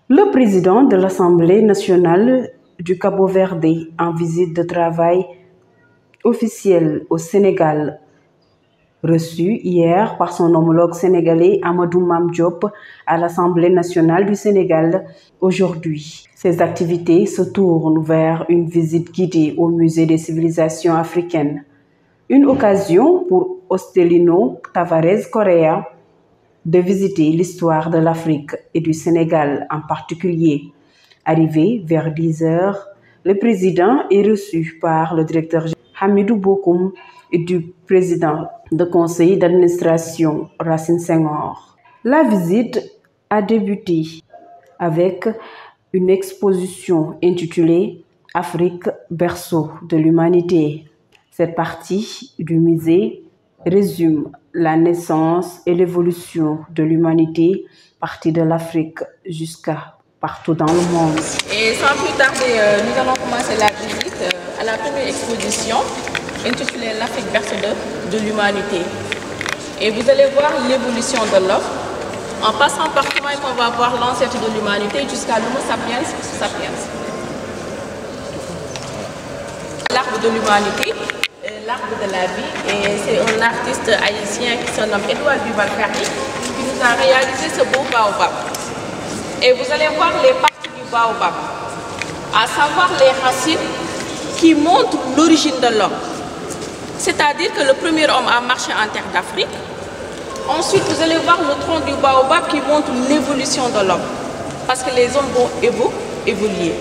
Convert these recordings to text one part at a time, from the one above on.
Le président de l'Assemblée nationale du Cabo-Verde en visite de travail officielle au Sénégal, reçu hier par son homologue sénégalais Amadou Mame Diop à l'Assemblée nationale du Sénégal aujourd'hui. Ces activités se tournent vers une visite guidée au Musée des civilisations africaines. Une occasion pour Hostelino Tavares Correa de visiter l'histoire de l'Afrique et du Sénégal en particulier. Arrivé vers 10 heures, le président est reçu par le directeur Hamidou Bokoum et du président du conseil d'administration Racine Senghor. La visite a débuté avec une exposition intitulée Afrique, berceau de l'humanité. Cette partie du musée résume la naissance et l'évolution de l'humanité, partie de l'Afrique jusqu'à partout dans le monde. Et sans plus tarder, nous allons commencer la visite à la première exposition intitulée L'Afrique, berceau de l'humanité. Et vous allez voir l'évolution de l'homme. En passant par tout, on va voir l'ancêtre de l'humanité jusqu'à l'Homo sapiens sapiens. L'arbre de l'humanité, l'arbre de la vie, et c'est un artiste haïtien qui se nomme Edouard Duval-Ferry qui nous a réalisé ce beau baobab. Et vous allez voir les parties du baobab, à savoir les racines qui montrent l'origine de l'homme. C'est-à-dire que le premier homme a marché en terre d'Afrique. Ensuite, vous allez voir le tronc du baobab qui montre l'évolution de l'homme. Parce que les hommes vont évoluer.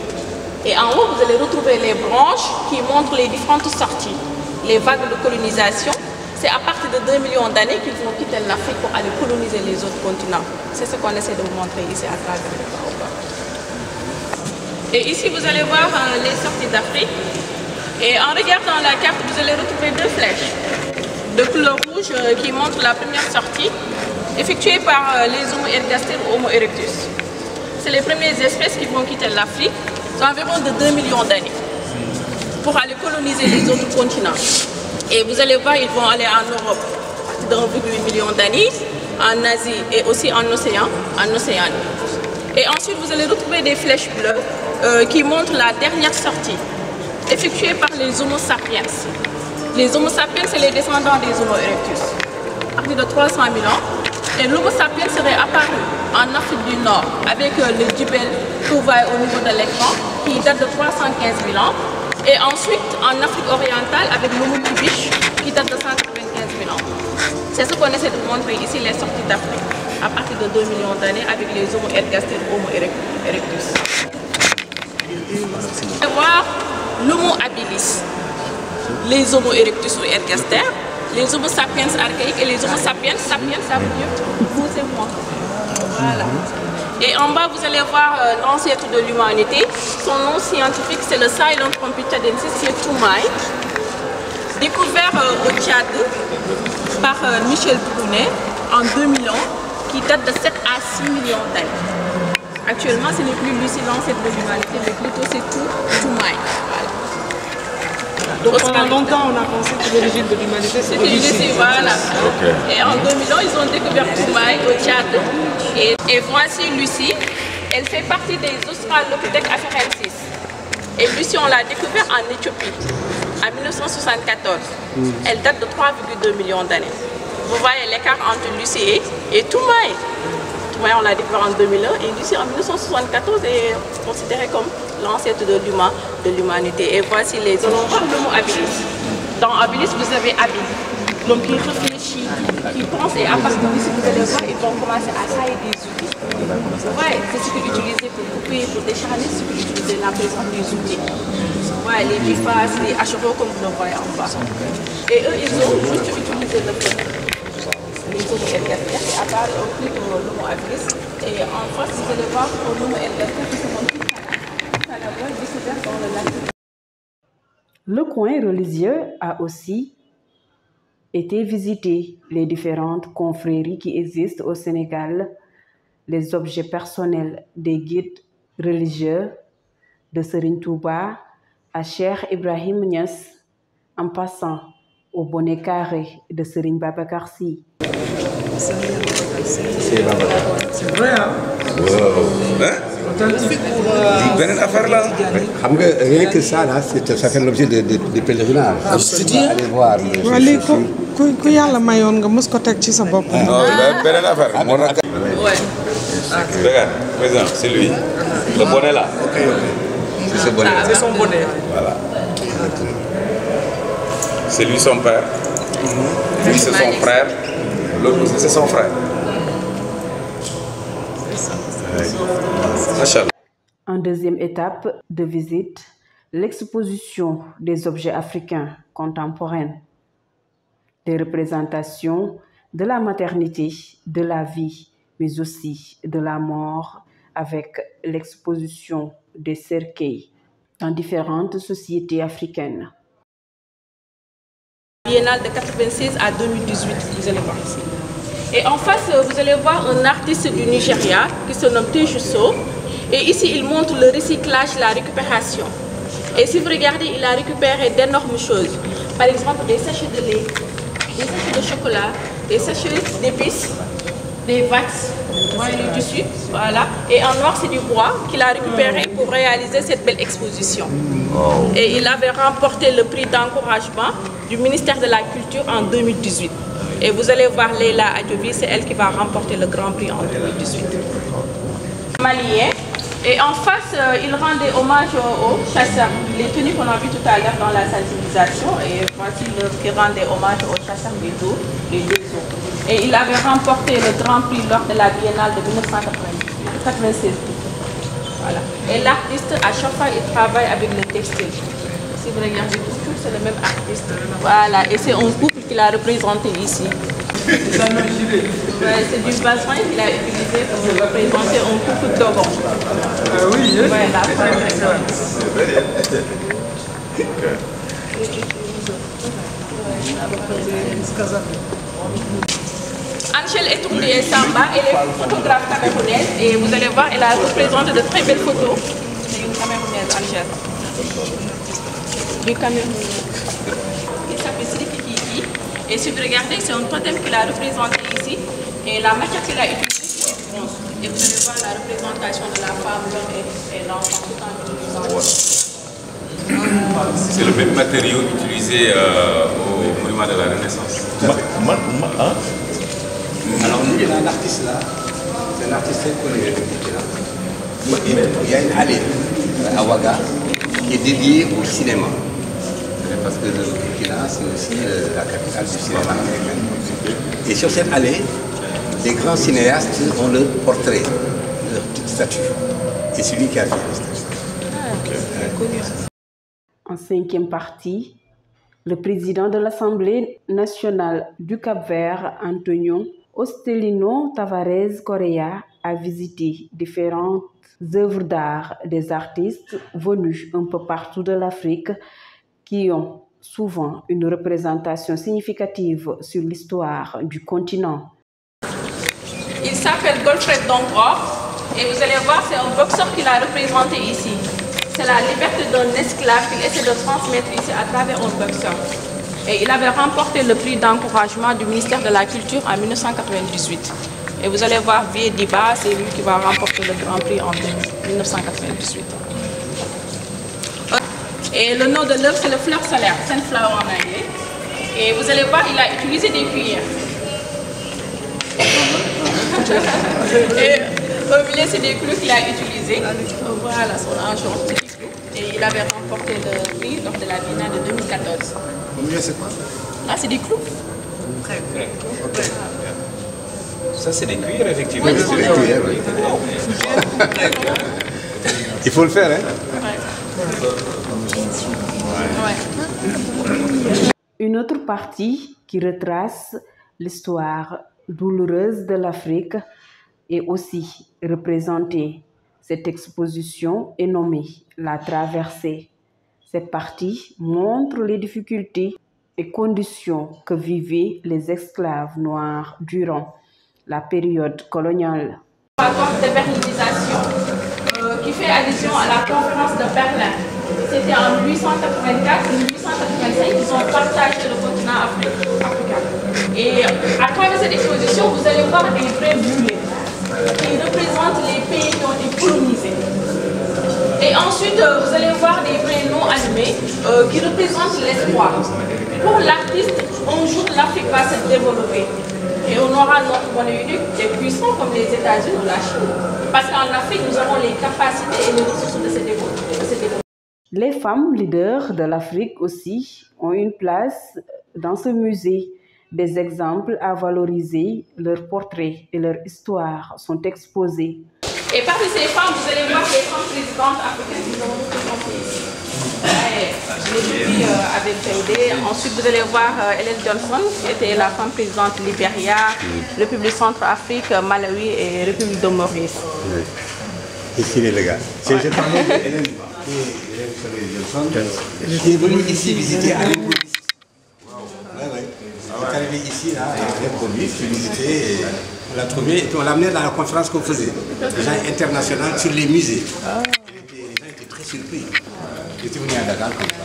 Et en haut, vous allez retrouver les branches qui montrent les différentes sorties. Les vagues de colonisation, c'est à partir de 2 millions d'années qu'ils vont quitter l'Afrique pour aller coloniser les autres continents. C'est ce qu'on essaie de vous montrer ici à travers le baobab. Et ici, vous allez voir les sorties d'Afrique. Et en regardant la carte, vous allez retrouver 2 flèches de couleur rouge qui montrent la première sortie effectuée par les Homo ergaster ou Homo erectus. C'est les premières espèces qui vont quitter l'Afrique, c'est environ de 2 millions d'années, pour aller coloniser les autres continents. Et vous allez voir, ils vont aller en Europe de 1,8 million d'années, en Asie et aussi en Océanie. Et ensuite, vous allez retrouver des flèches bleues qui montrent la dernière sortie, effectuée par les Homo sapiens. Les Homo sapiens, c'est les descendants des Homo erectus, à partir de 300 000 ans. Et l'Homo sapiens serait apparu en Afrique du Nord avec le Djibel que vous voyez au niveau de l'écran, qui date de 315 000 ans. Et ensuite, en Afrique orientale, avec l'Homo kubish, qui date de 195 000 ans. C'est ce qu'on essaie de vous montrer ici, les sorties d'Afrique, à partir de 2 millions d'années, avec les Homo ergaster et Homo erectus. Vous allez voir l'Homo habilis, les Homo erectus ou ergaster, les Homo sapiens archaïques et les Homo sapiens sapiens, ça veut dire vous et moi. Voilà. Et en bas, vous allez voir l'ancêtre de l'humanité. Son nom scientifique, c'est le Silent Computadensis, c'est Toumaï, découvert au Tchad par Michel Brunet en 2000 ans, qui date de 7 à 6 millions d'années. Actuellement, ce n'est plus lui, c'est l'ancêtre de l'humanité, mais plutôt c'est Toumaï. Voilà. Donc pendant longtemps, on a pensé que l'origine de l'humanité, c'est ici. Voilà. Okay. Et en 2000 ans, ils ont découvert Toumaï au Tchad. Et voici Lucie. Elle fait partie des Australopithèques afarensis. Et Lucie, on l'a découvert en Éthiopie, en 1974. Elle date de 3,2 millions d'années. Vous voyez l'écart entre Lucie et Toumaï. Toumaï, on l'a découvert en 2001 et Lucie en 1974 est considérée comme l'ancêtre de l'humanité. Et voici les Homo habilis. Dans habilis, vous avez habile, l'homme qui réfléchit, qui pense, et à partir d'ici, vous allez voir, ils vont commencer à tailler des outils. Ouais, c'est ce qu'ils utilisaient pour couper, pour décharner, c'est ce qu'ils utilisaient la présence des outils. Ouais, les bifaces, les hachereaux, comme vous le voyez en bas. Et eux, ils ont juste utilisé le feu. Les Homo ergaster, et à part l'Homo habilis. Et en face, vous allez voir l'Homo ergaster qui se montre à la voie découverte dans le lac. Le coin religieux a aussi été visité. Les différentes confréries qui existent au Sénégal, les objets personnels des guides religieux de Serigne Touba à Cheikh Ibrahim Niass, en passant au bonnet carré de Serigne Babacar Sy. C'est vrai, hein? Authentique pour... beneen affaire là. xam nga rien que ça là ça fait l'objet de pèlerinage. Aller voir waaw lii ku yàlla mayoon nga mës ko teg ci sa bopp. non beneen affaire moo tax. Ouais. Regarde, président, c'est lui. Le bonnet là. C'est ce bonnet. C'est son bonnet. Voilà. C'est lui son père. Lui c'est son frère. L'autre aussi c'est son frère. Machallah. En deuxième étape de visite, l'exposition des objets africains contemporains, des représentations de la maternité, de la vie, mais aussi de la mort, avec l'exposition des cercueils dans différentes sociétés africaines. Biennale de 96 à 2018, vous allez voir ici. Et en face, vous allez voir un artiste du Nigeria qui se nomme Tejuso. Et ici, il montre le recyclage, la récupération. Et si vous regardez, il a récupéré d'énormes choses. Par exemple, des sachets de lait, des sachets de chocolat, des sachets d'épices, des wax, du tissu, voilà. Et en noir, c'est du bois qu'il a récupéré pour réaliser cette belle exposition. Et il avait remporté le prix d'encouragement du ministère de la Culture en 2018. Et vous allez voir Leila Adjobi, c'est elle qui va remporter le grand prix en 2018. Malien. Et en face, il rendait hommage aux chasseurs. Les tenues qu'on a vues tout à l'heure dans la sensibilisation. Et voici qui rendait hommage aux chasseurs des eaux, les deux eaux. Et il avait remporté le grand prix lors de la Biennale de 1996. Voilà. Et l'artiste, à chaque fois, il travaille avec le textile. Si vous regardez tout, c'est le même artiste. Voilà. Et c'est un couple qu'il a représenté ici. Ouais, c'est du basin qu'il a utilisé pour représenter un couple d'Ogon. Ah oui, ouais, la femme. Angèle Etoundé Samba, elle est photographe camerounaise et vous allez voir, elle a représenté de très belles photos. C'est une camerounaise, Angèle. Du Cameroun. Il s'appelle Sidiki Kiki. Et si vous regardez, c'est un totem qu'il a représenté ici. Et la matière qu'il a utilisée, c'est du bronze. Et vous allez voir la représentation de la femme, l'homme et l'enfant tout en utilisant. C'est le même matériau utilisé au monument de la Renaissance. Alors lui, il y a un artiste là, c'est un artiste très connu là. Il y a une allée à Ouaga qui est dédiée au cinéma. Parce que le Burkina, c'est aussi la capitale du cinéma africain. Et sur cette allée, les grands cinéastes ont leur portrait, leur petite statue. Et c'est lui qui a fait la statue. En cinquième partie, le président de l'Assemblée nationale du Cap-Vert, Antonio Ostelino Tavares Correa, a visité différentes œuvres d'art des artistes venus un peu partout de l'Afrique qui ont souvent une représentation significative sur l'histoire du continent. Il s'appelle Godfred Dongor et vous allez voir, c'est un boxeur qu'il a représenté ici. C'est la liberté d'un esclave qu'il essaie de transmettre ici à travers un boxeur. Et il avait remporté le prix d'encouragement du ministère de la Culture en 1998. Et vous allez voir, Vieux Diba, c'est lui qui va remporter le grand prix en 1998. Et le nom de l'œuvre, c'est le fleur solaire, Sunflower en anglais. Et vous allez voir, il a utilisé des cuillères. Et au milieu, c'est des clous qu'il a utilisés. Voilà, son argent, petit clou. Et il avait remporté le prix lors de la Biennale de 2014. Au milieu, c'est quoi? Là, c'est des clous. Très bien. Ça, c'est des cuillères, effectivement. Oui, c'est des cuillères, oui. Il faut le faire, hein? Une autre partie qui retrace l'histoire douloureuse de l'Afrique est aussi représentée. Cette exposition est nommée La Traversée. Cette partie montre les difficultés et conditions que vivaient les esclaves noirs durant la période coloniale. Accord de berlinisation qui fait allusion à la conférence de Berlin. C'était en 1884-1885 qu'ils ont partagé le continent africain. Et à travers cette exposition, vous allez voir des vrais brûlés qui représentent les pays qui ont été colonisés. Et ensuite, vous allez voir des vrais noms animés qui représentent l'espoir. Pour l'artiste, un jour l'Afrique va se développer. Et on aura notre monnaie unique des puissants comme les États-Unis ou la Chine. Parce qu'en Afrique, nous avons les capacités et les ressources de se développer. Les femmes leaders de l'Afrique aussi ont une place dans ce musée. Des exemples à valoriser, leurs portraits et leur histoire sont exposés. Et parmi ces femmes, vous allez voir les femmes présidentes africaines qui nous ont représentées ici. Je l'ai dit avec Jaoudé. Ensuite, vous allez voir Ellen Johnson, qui était la femme présidente de Libéria, République Centrafrique, Malawi et République de Maurice. Ici les gars. C'est je parlais d'Ellen Johnson, qui est venue ici visiter à l'improviste. Elle est arrivée ici, là, à l'improviste, visiter, on l'a trouvée, et puis on l'a amenée dans la conférence qu'on faisait, des gens internationaux sur les musées. Les gens étaient très surpris. J'étais venu à Dakar comme ça.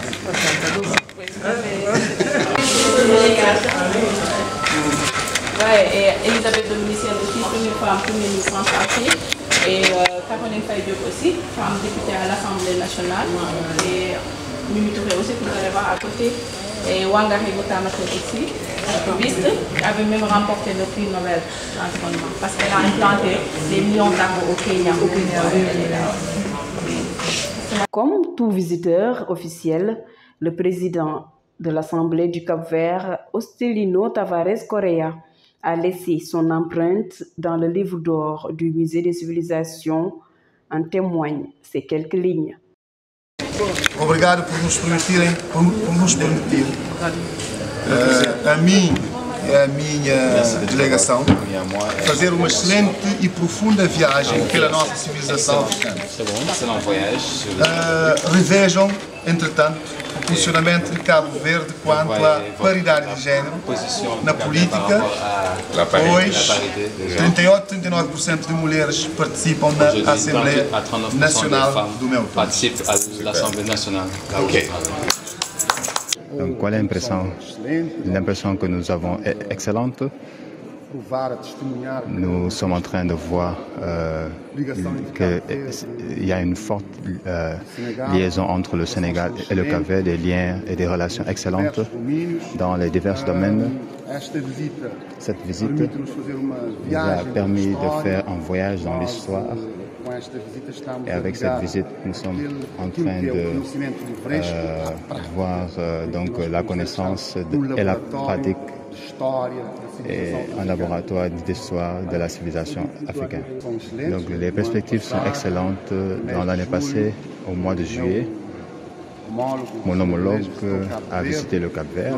Ouais, et Elisabeth Dominicienne aussi, première femme, première ministre en Afrique. Et Caroline Faye Diop aussi, femme députée à l'Assemblée nationale. Et Mimi Touré aussi, que vous allez voir à côté. Et Wangari Botamaté aussi, activiste, qui avait même remporté le prix Nobel de l'environnement. Parce qu'elle a implanté des millions d'arbres au Kenya. Comme tout visiteur officiel, le président de l'Assemblée du Cap-Vert, Hostelino Tavares Correa, a laissé son empreinte dans le livre d'or du Musée des civilisations. En témoignent ces quelques lignes. Obrigado por nos permitir a mim e a minha delegação fazer uma excelente e profunda viagem pela nossa civilização africana. Revejam, entretanto, o posicionamento de Cabo Verde quanto à paridade de género na política, pois 38-39% de mulheres participam na Assembleia Nacional do meu país. Donc, quelle est l'impression? L'impression que nous avons est excellente. Nous sommes en train de voir qu'il y a une forte liaison entre le Sénégal et le Cap-Vert, des liens et des relations excellentes dans les divers domaines. Cette visite nous a permis de faire un voyage dans l'histoire. Et avec cette visite, nous sommes en train de voir donc, la connaissance et la pratique et un laboratoire d'histoire de la civilisation africaine. Donc les perspectives sont excellentes. Dans l'année passée, au mois de juillet, mon homologue a visité le Cap-Vert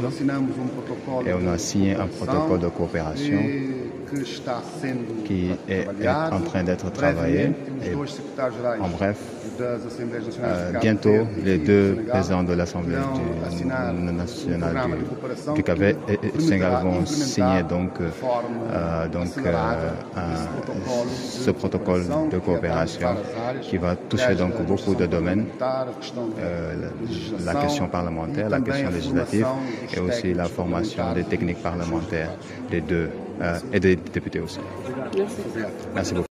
et on a signé un protocole de coopération qui est en train d'être travaillé. Et, en bref, bientôt, les deux présidents de l'Assemblée nationale du Cap-Vert et du Sénégal vont signer ce protocole de coopération qui va toucher donc beaucoup de domaines. La question parlementaire, la question législative et aussi la formation des techniques parlementaires des deux et des députés aussi. Merci beaucoup.